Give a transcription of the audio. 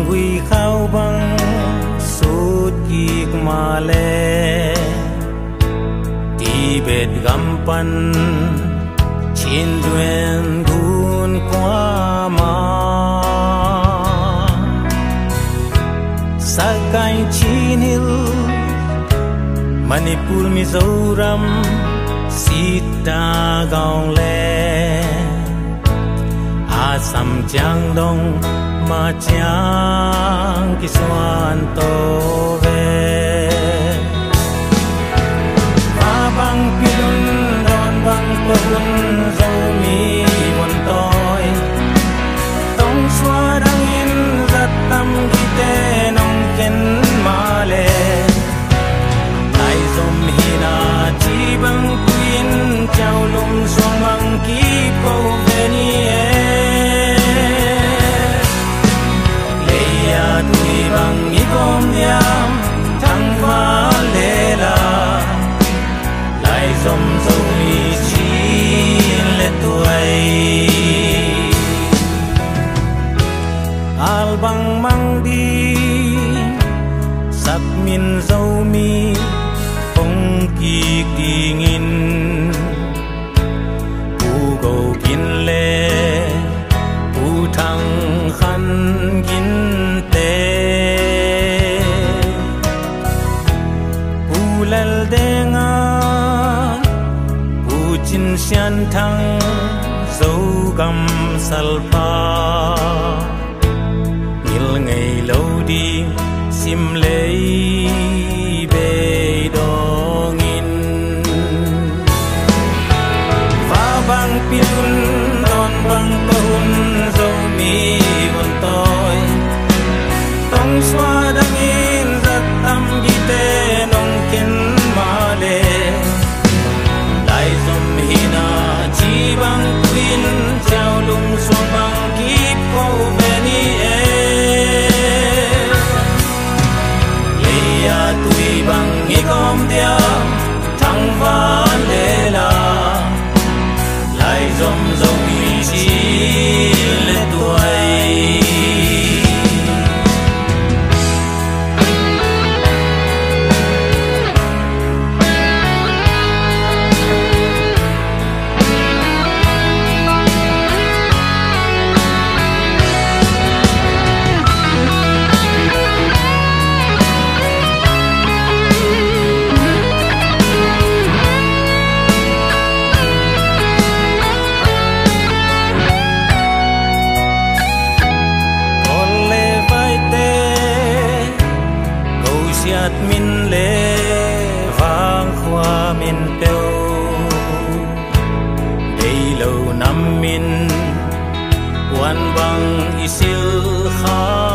hui khao băng sút kik ma le ti bet gam pan chin duen gun qua ma sakai chin hil Manipur Mizoram Sita Gaong Le Assam Giang Dong Ma Giang Kisuan To Ve Ma Bang Pilun Don Bang Pahun Dâu Mi Buồn Tôi Tông Xua Đăng In Rất Tâm Ghi Tê Nông Kiến Ma Le Dom hina chi bang queen chao lum song bang ki po venie leia tui bang i gom yam thang va lela lai dom zo mi chi le tuai al bang mang đi sak min zo mi kik dingin u go kin le u thang khan gin te u lal denga u chin sian thang zo gam salpa ngil ngei lo di sim lei be dong bang pilun don bang pahun zo mi buồn tôi tông xóa đăng in rất tâm ghi tê nông kiến ma lê lại dùm hina chi bang queen treo lung xuống bang kíp cô về ni leia tui bang nghi gom diam thăng va lê la dòng dòng ý chí lên tuổi min lệ vang khoa min teo đây lâu năm min quan bang isil kha